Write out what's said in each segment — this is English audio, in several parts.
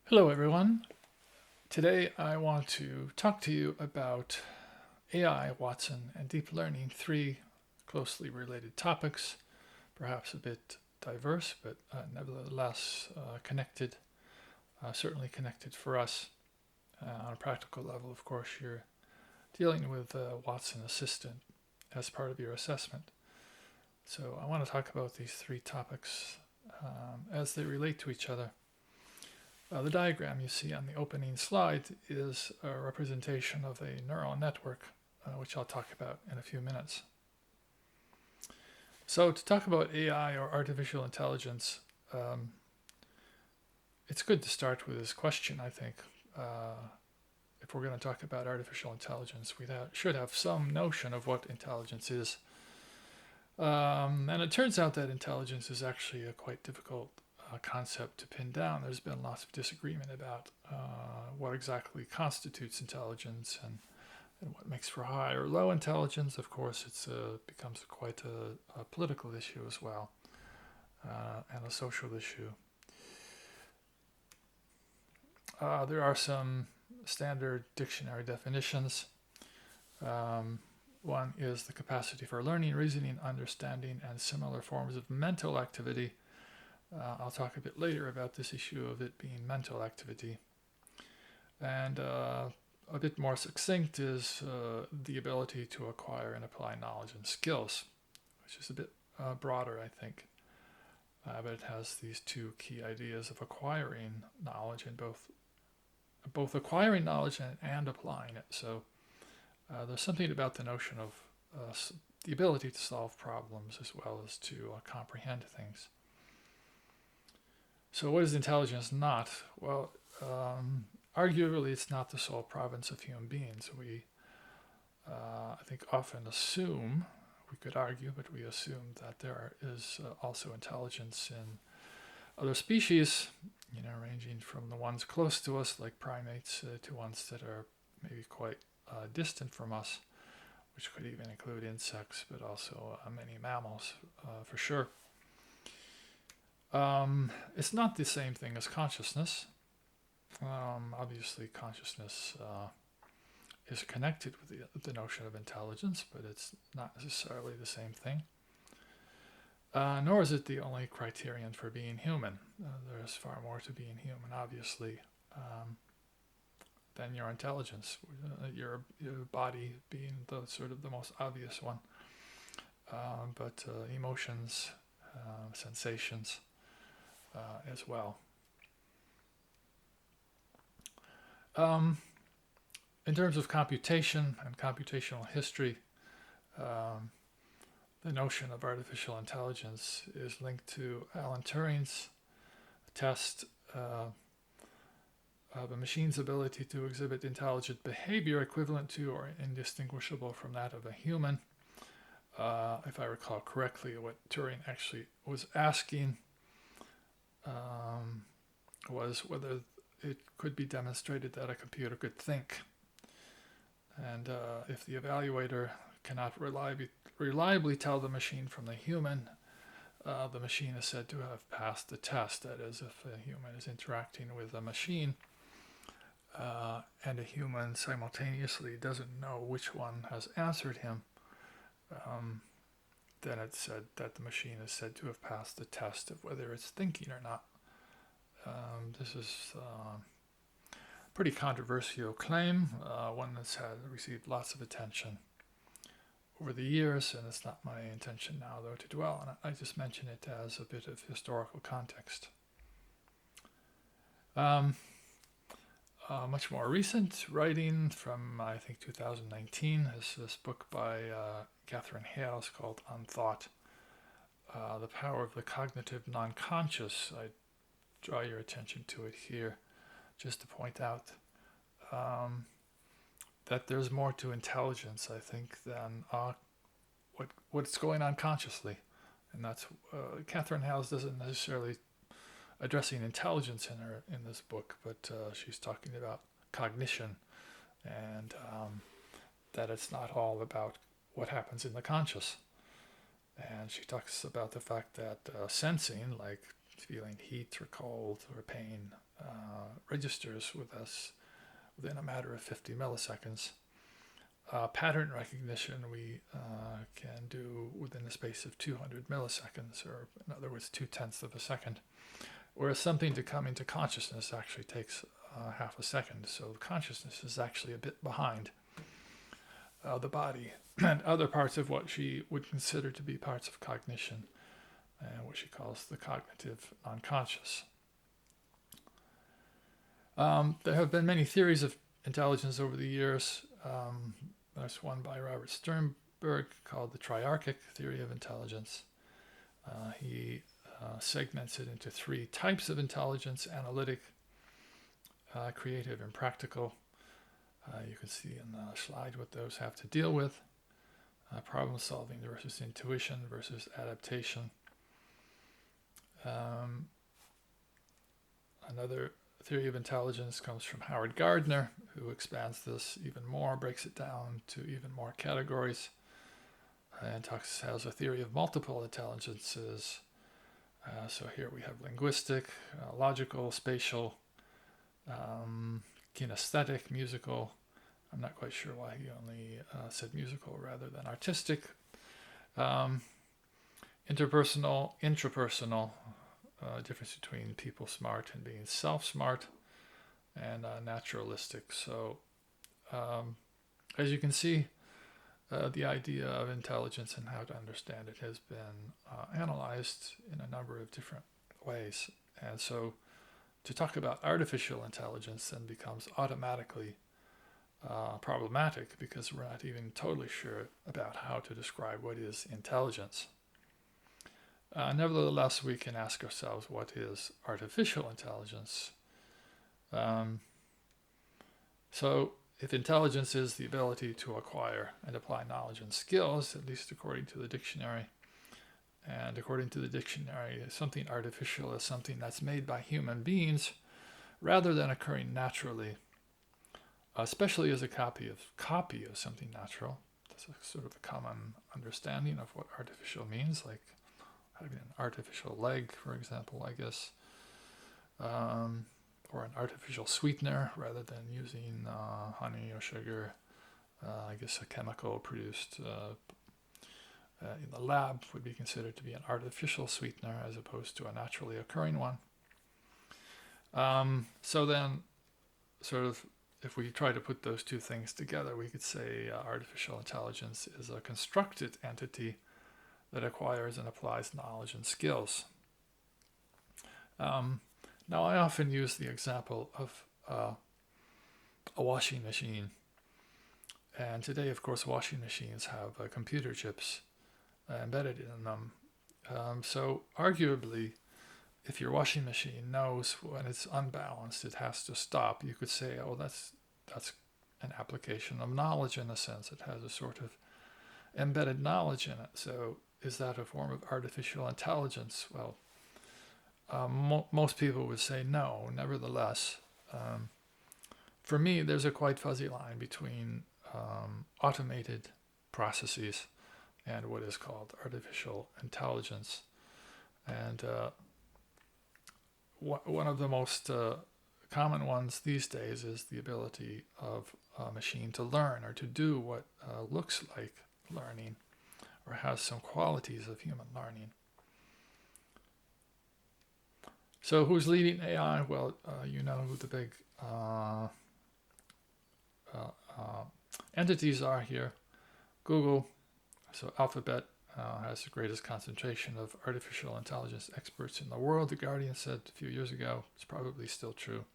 Hello, everyone. Today I want to talk to you about AI, Watson, and deep learning, three closely related topics, perhaps a bit diverse, but nevertheless connected, certainly connected for us. On a practical level, of course, you're dealing with a Watson Assistant as part of your assessment. So I want to talk about these three topics as they relate to each other. The diagram you see on the opening slide is a representation of a neural network, which I'll talk about in a few minutes. So to talk about AI or artificial intelligence, it's good to start with this question, I think. If we're going to talk about artificial intelligence, we should have some notion of what intelligence is. And it turns out that intelligence is actually a quite difficult concept to pin down. There's been lots of disagreement about what exactly constitutes intelligence and what makes for high or low intelligence. Of course, it becomes quite a political issue as well, and a social issue. There are some standard dictionary definitions. One is the capacity for learning, reasoning, understanding, and similar forms of mental activity. I'll talk a bit later about this issue of it being mental activity. And a bit more succinct is the ability to acquire and apply knowledge and skills, which is a bit broader, I think. But it has these two key ideas of acquiring knowledge and both acquiring knowledge and applying it. So there's something about the notion of the ability to solve problems as well as to comprehend things. So what is intelligence not? Well, arguably it's not the sole province of human beings. We, I think, often assume, we could argue, but we assume that there is also intelligence in other species, ranging from the ones close to us, like primates, to ones that are maybe quite distant from us, which could even include insects, but also many mammals, for sure. It's not the same thing as consciousness. Obviously, consciousness is connected with the notion of intelligence, but it's not necessarily the same thing. Nor is it the only criterion for being human. There's far more to being human, obviously, than your intelligence. Your body being the sort of the most obvious one, but emotions, sensations, as well. In terms of computation and computational history, the notion of artificial intelligence is linked to Alan Turing's test of a machine's ability to exhibit intelligent behavior equivalent to or indistinguishable from that of a human. If I recall correctly, what Turing actually was asking was whether it could be demonstrated that a computer could think. And if the evaluator cannot reliably tell the machine from the human, the machine is said to have passed the test. That is, if a human is interacting with a machine and a human simultaneously doesn't know which one has answered him, then it's said that the machine is said to have passed the test of whether it's thinking or not. This is a pretty controversial claim, one that's received lots of attention over the years, and it's not my intention now, though, to dwell on it. I just mention it as a bit of historical context. Much more recent writing from, I think, 2019 is this book by Catherine Hales called Unthought, The Power of the Cognitive Non-Conscious. I draw your attention to it here just to point out that there's more to intelligence, I think, than what's going on consciously. And that's Catherine Hales doesn't necessarily addressing intelligence in this book, but she's talking about cognition and that it's not all about what happens in the conscious. And she talks about the fact that sensing, like feeling heat or cold or pain, registers with us within a matter of 50 milliseconds. Pattern recognition we can do within the space of 200 milliseconds, or in other words, 2/10 of a second. Whereas something to come into consciousness actually takes half a second. So consciousness is actually a bit behind the body and other parts of what she would consider to be parts of cognition, and what she calls the cognitive unconscious. There have been many theories of intelligence over the years. There's one by Robert Sternberg called the triarchic theory of intelligence. He segments it into three types of intelligence: analytic, creative, and practical. You can see in the slide what those have to deal with. Problem solving versus intuition versus adaptation. Another theory of intelligence comes from Howard Gardner, who expands this even more, breaks it down to even more categories, and has a theory of multiple intelligences. So here we have linguistic, logical, spatial, kinesthetic, musical. I'm not quite sure why he only said musical rather than artistic. Interpersonal, intrapersonal, difference between people smart and being self-smart, and naturalistic. So as you can see, the idea of intelligence and how to understand it has been analyzed in a number of different ways. And so to talk about artificial intelligence then becomes automatically problematic, because we're not even totally sure about how to describe what is intelligence. Nevertheless, we can ask ourselves, what is artificial intelligence? So if intelligence is the ability to acquire and apply knowledge and skills, at least according to the dictionary, and according to the dictionary, something artificial is something that's made by human beings rather than occurring naturally, especially as a copy of something natural. That's a sort of a common understanding of what artificial means, like having an artificial leg, for example, I guess, or an artificial sweetener rather than using honey or sugar. I guess a chemical produced in the lab would be considered to be an artificial sweetener as opposed to a naturally occurring one. So then, sort of, if we try to put those two things together, we could say artificial intelligence is a constructed entity that acquires and applies knowledge and skills. Now, I often use the example of a washing machine. And today, of course, washing machines have computer chips embedded in them. So arguably, if your washing machine knows when it's unbalanced, it has to stop, you could say, oh, that's an application of knowledge in a sense. It has a sort of embedded knowledge in it. So is that a form of artificial intelligence? Well, most people would say no. Nevertheless, for me, there's a quite fuzzy line between automated processes and what is called artificial intelligence. And one of the most common ones these days is the ability of a machine to learn, or to do what looks like learning, or has some qualities of human learning. So who's leading AI? Well, you know who the big entities are here. Google, so Alphabet has the greatest concentration of artificial intelligence experts in the world, The Guardian said a few years ago. It's probably still true.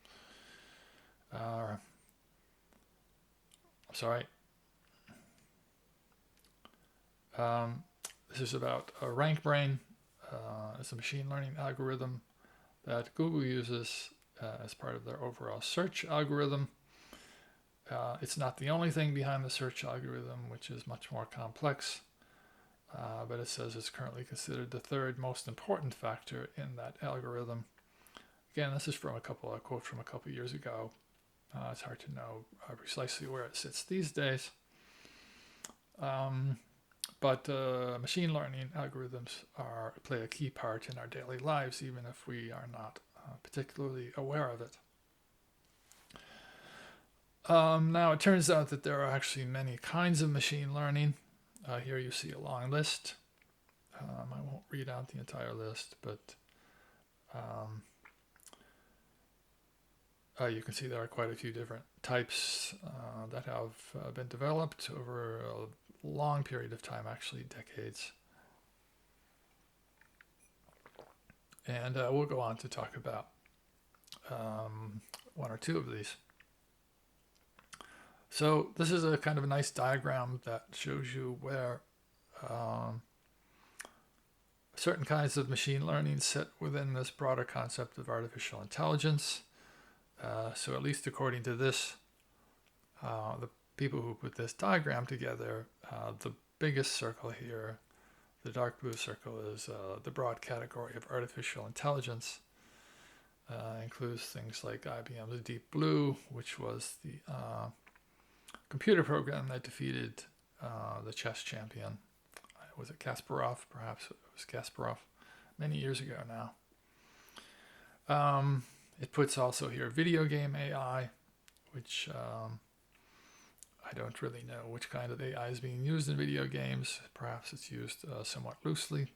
This is about RankBrain. It's a machine learning algorithm that Google uses as part of their overall search algorithm. It's not the only thing behind the search algorithm, which is much more complex, but it says it's currently considered the third most important factor in that algorithm. Again, this is from a quote from a couple years ago. It's hard to know precisely where it sits these days. But machine learning algorithms play a key part in our daily lives, even if we are not particularly aware of it. Now, it turns out that there are actually many kinds of machine learning. Here you see a long list. I won't read out the entire list, but you can see there are quite a few different types that have been developed over a long period of time, actually decades. And we'll go on to talk about one or two of these. So this is a kind of a nice diagram that shows you where certain kinds of machine learning sit within this broader concept of artificial intelligence. So at least according to this, the people who put this diagram together, the biggest circle here, the dark blue circle, is the broad category of artificial intelligence. Includes things like IBM's Deep Blue, which was the computer program that defeated the chess champion. Was it Kasparov? Perhaps it was Kasparov. Many years ago now. It puts also here video game AI, which I don't really know which kind of AI is being used in video games. Perhaps it's used somewhat loosely.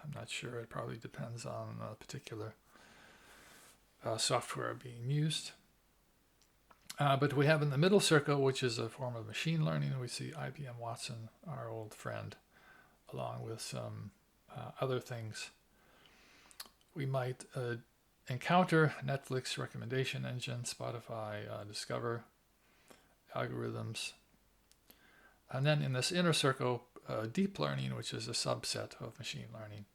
I'm not sure. It probably depends on a particular software being used. But we have in the middle circle, which is a form of machine learning, we see IBM Watson, our old friend, along with some other things. We might encounter Netflix recommendation engine, Spotify, Discover, algorithms. And then in this inner circle, deep learning, which is a subset of machine learning.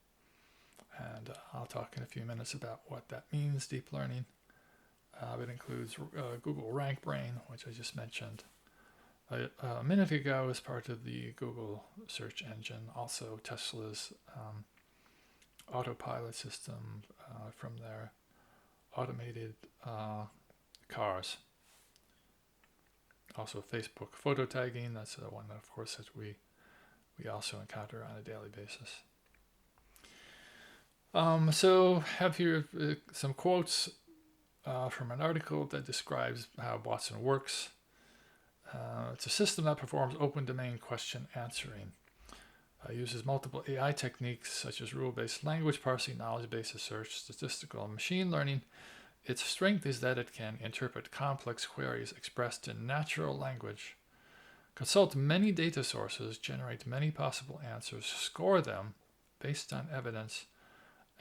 And I'll talk in a few minutes about what that means, deep learning. It includes Google RankBrain, which I just mentioned a minute ago as part of the Google search engine. Also Tesla's autopilot system from their automated cars. Also Facebook photo tagging, that's the one, of course, that we also encounter on a daily basis. So have here some quotes from an article that describes how Watson works. It's a system that performs open domain question answering. Uses multiple AI techniques such as rule-based language parsing, knowledge-based search, statistical, and machine learning. Its strength is that it can interpret complex queries expressed in natural language, consult many data sources, generate many possible answers, score them based on evidence,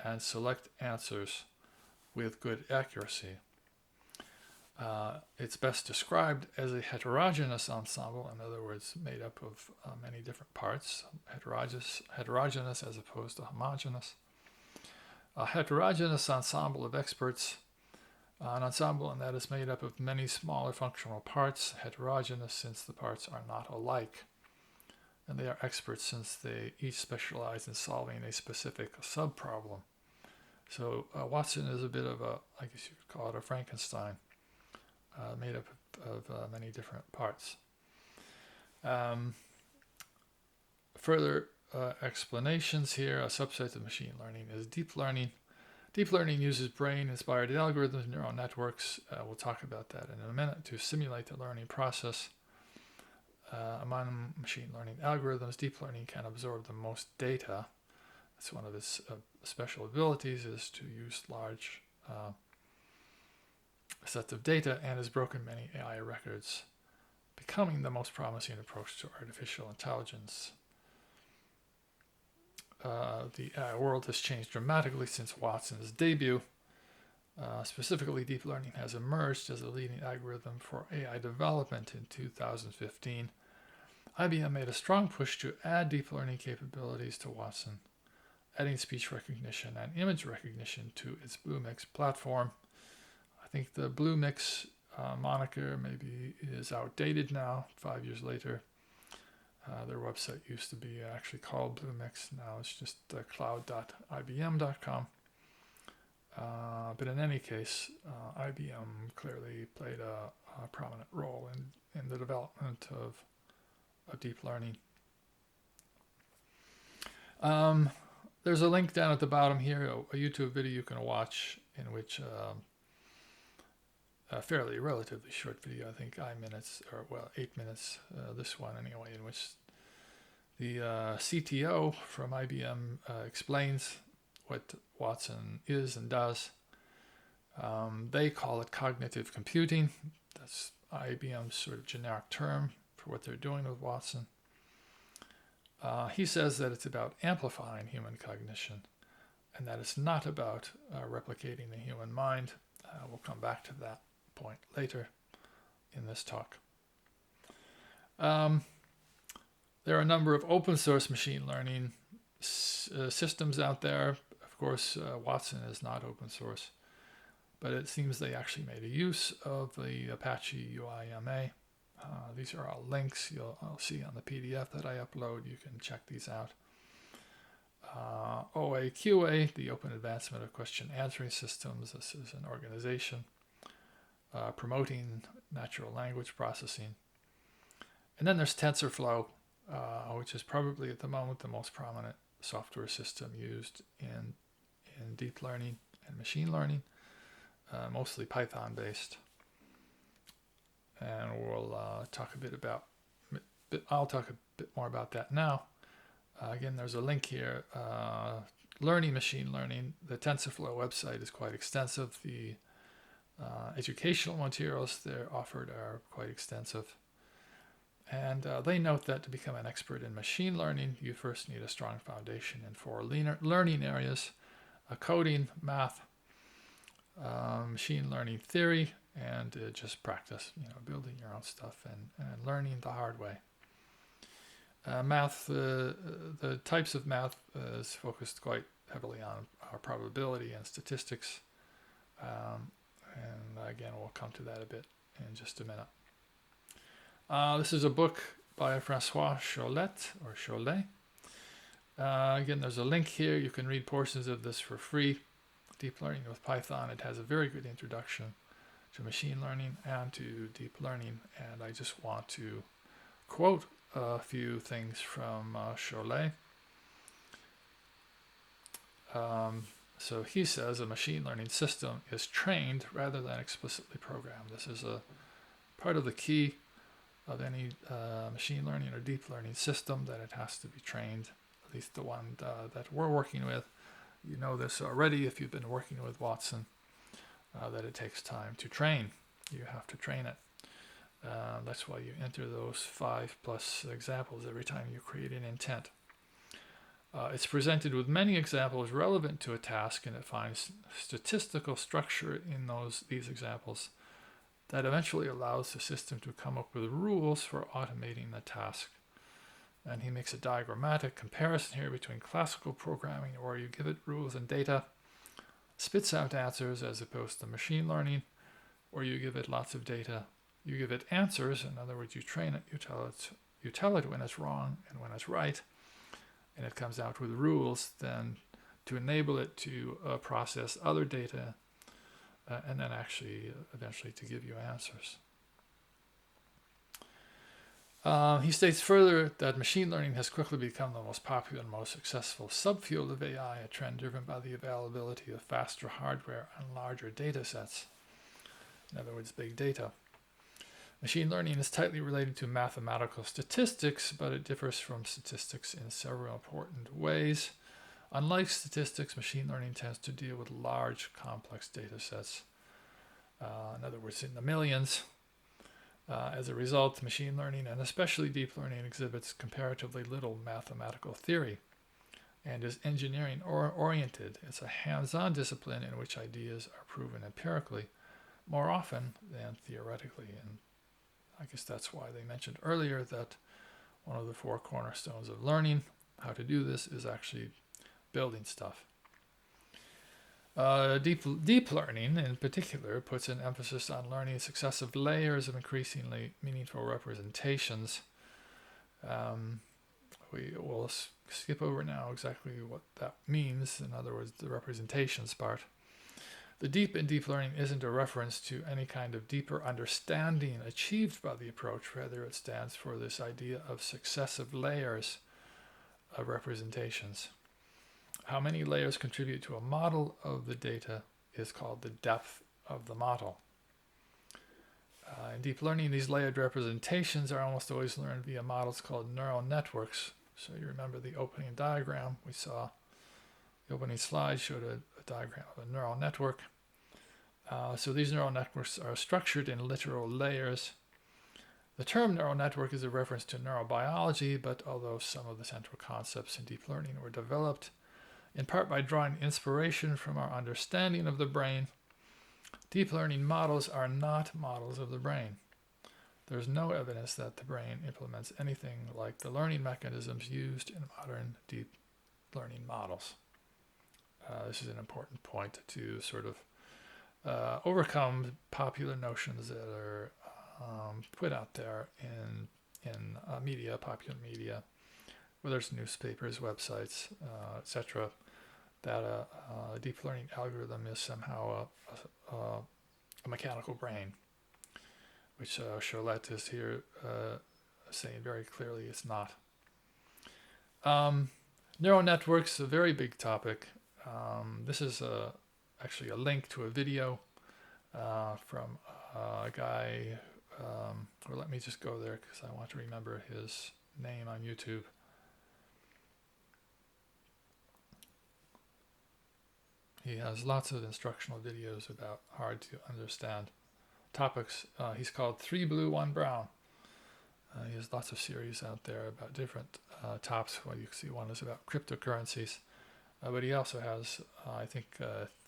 and select answers with good accuracy. It's best described as a heterogeneous ensemble, in other words, made up of many different parts, heterogeneous as opposed to homogeneous. A heterogeneous ensemble of experts, an ensemble and that is made up of many smaller functional parts, heterogeneous since the parts are not alike, and they are experts since they each specialize in solving a specific subproblem. So Watson is a bit of a, I guess you could call it a Frankenstein, made up of many different parts. Further explanations here, a subset of machine learning is deep learning. Deep learning uses brain-inspired algorithms, neural networks, we'll talk about that in a minute, to simulate the learning process. Among machine learning algorithms, deep learning can absorb the most data. That's one of its special abilities, is to use large sets of data, and has broken many AI records, becoming the most promising approach to artificial intelligence. The AI world has changed dramatically since Watson's debut. Specifically, deep learning has emerged as a leading algorithm for AI development in 2015. IBM made a strong push to add deep learning capabilities to Watson, adding speech recognition and image recognition to its BlueMix platform. I think the BlueMix moniker maybe is outdated now, 5 years later. Their website used to be actually called BlueMix. Now it's just cloud.ibm.com. But in any case, IBM clearly played a prominent role in the development of deep learning. there's a link down at the bottom here, a YouTube video you can watch in which a fairly relatively short video, I think 8 minutes, this one anyway, in which the CTO from IBM explains what Watson is and does. They call it cognitive computing. That's IBM's sort of generic term for what they're doing with Watson. He says that it's about amplifying human cognition and that it's not about replicating the human mind. We'll come back to that point later in this talk. There are a number of open source machine learning systems out there. Of course, Watson is not open source, but it seems they actually made a use of the Apache UIMA. These are all links I'll see on the PDF that I upload. You can check these out. OAQA, the Open Advancement of Question Answering Systems. This is an organization promoting natural language processing. And then there's TensorFlow, which is probably at the moment the most prominent software system used in deep learning and machine learning, mostly Python based. And we'll talk a bit about, I'll talk a bit more about that now. Again, there's a link here, learning machine learning. The TensorFlow website is quite extensive. The educational materials there offered are quite extensive. And they note that to become an expert in machine learning, you first need a strong foundation in 4 learning areas: coding, math, machine learning theory, and just practice, building your own stuff and learning the hard way. Math, the types of math is focused quite heavily on probability and statistics. And again, we'll come to that a bit in just a minute. This is a book by Francois Cholet. Again, there's a link here. You can read portions of this for free. Deep Learning with Python. It has a very good introduction to machine learning and to deep learning. And I just want to quote a few things from Cholet. So he says a machine learning system is trained rather than explicitly programmed. This is a part of the key of any machine learning or deep learning system, that it has to be trained, at least the one that we're working with. You know this already if you've been working with Watson, that it takes time to train. You have to train it. That's why you enter those 5+ examples every time you create an intent. It's presented with many examples relevant to a task, and it finds statistical structure in these examples that eventually allows the system to come up with rules for automating the task. And he makes a diagrammatic comparison here between classical programming, where you give it rules and data, spits out answers, as opposed to machine learning, where you give it lots of data. You give it answers, in other words, you train it, you tell it when it's wrong and when it's right, and it comes out with rules then to enable it to process other data and then actually eventually to give you answers. He states further that machine learning has quickly become the most popular and most successful subfield of AI, a trend driven by the availability of faster hardware and larger data sets. In other words, big data. Machine learning is tightly related to mathematical statistics, but it differs from statistics in several important ways. Unlike statistics, machine learning tends to deal with large, complex data sets. In other words, in the millions. As a result, machine learning, and especially deep learning, exhibits comparatively little mathematical theory and is engineering oriented. It's a hands-on discipline in which ideas are proven empirically more often than theoretically. And I guess that's why they mentioned earlier that one of the 4 cornerstones of learning, how to do this, is actually building stuff. Deep learning, in particular, puts an emphasis on learning successive layers of increasingly meaningful representations. We will skip over now exactly what that means, in other words, the representations part. The deep in deep learning isn't a reference to any kind of deeper understanding achieved by the approach. Rather, it stands for this idea of successive layers of representations. How many layers contribute to a model of the data is called the depth of the model. In deep learning, these layered representations are almost always learned via models called neural networks. So you remember the opening diagram we saw. The opening slide showed a diagram of a neural network. So these neural networks are structured in literal layers. The term neural network is a reference to neurobiology, but although some of the central concepts in deep learning were developed in part by drawing inspiration from our understanding of the brain, deep learning models are not models of the brain. There's no evidence that the brain implements anything like the learning mechanisms used in modern deep learning models. This is an important point to sort of overcome popular notions that are put out there in media, popular media, whether it's newspapers, websites, etc., that a deep learning algorithm is somehow a mechanical brain, which Charlotte is here saying very clearly it's not. Neural networks, a very big topic. This is actually a link to a video from a guy, or let me just go there because I want to remember his name on YouTube. He has lots of instructional videos about hard to understand topics. He's called 3 Blue, 1 Brown. He has lots of series out there about different topics. Well, you can see one is about cryptocurrencies. But he also has, I think,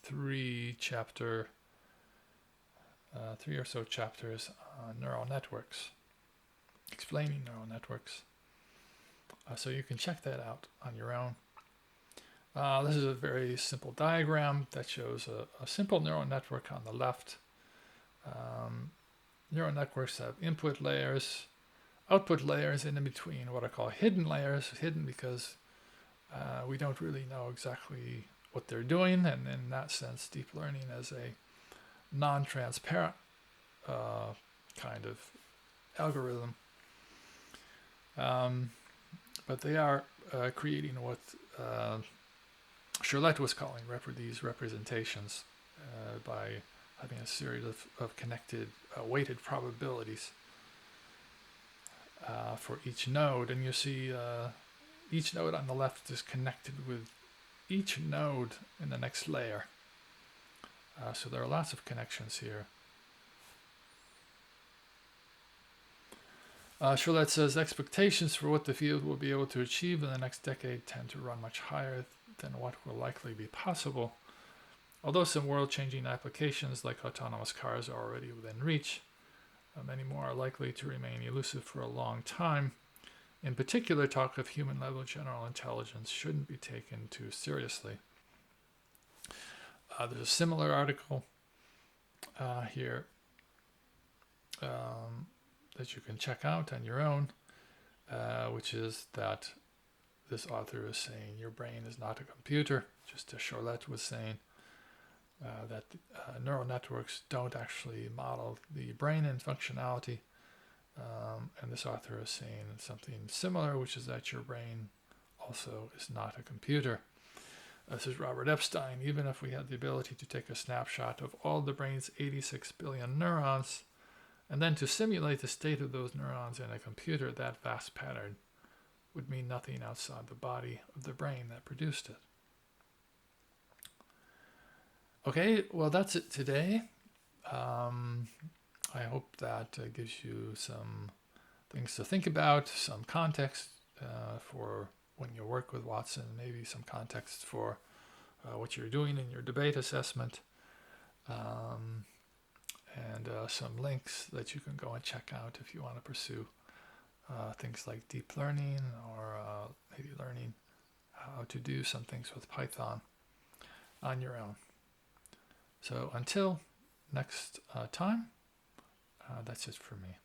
three or so chapters on neural networks, explaining neural networks. So you can check that out on your own. This is a very simple diagram that shows a simple neural network on the left. Neural networks have input layers, output layers, and in between what I call hidden layers, hidden because we don't really know exactly what they're doing, and in that sense, deep learning is a non-transparent kind of algorithm. But they are creating what Charlotte was calling these representations by having a series of connected weighted probabilities for each node. And you see each node on the left is connected with each node in the next layer. So there are lots of connections here. Charlotte says expectations for what the field will be able to achieve in the next decade tend to run much higher than what will likely be possible. Although some world-changing applications like autonomous cars are already within reach, many more are likely to remain elusive for a long time. In particular, talk of human-level general intelligence shouldn't be taken too seriously. There's a similar article here that you can check out on your own, which is that this author is saying your brain is not a computer, just as Charlotte was saying, that neural networks don't actually model the brain and functionality. And this author is saying something similar, which is that your brain also is not a computer. This is Robert Epstein. Even if we had the ability to take a snapshot of all the brain's 86 billion neurons, and then to simulate the state of those neurons in a computer, that vast pattern would mean nothing outside the body of the brain that produced it. Okay, well, that's it today. I hope that gives you some things to think about, some context for when you work with Watson, maybe some context for what you're doing in your debate assessment, and some links that you can go and check out if you want to pursue things like deep learning or maybe learning how to do some things with Python on your own. So until next time, that's it for me.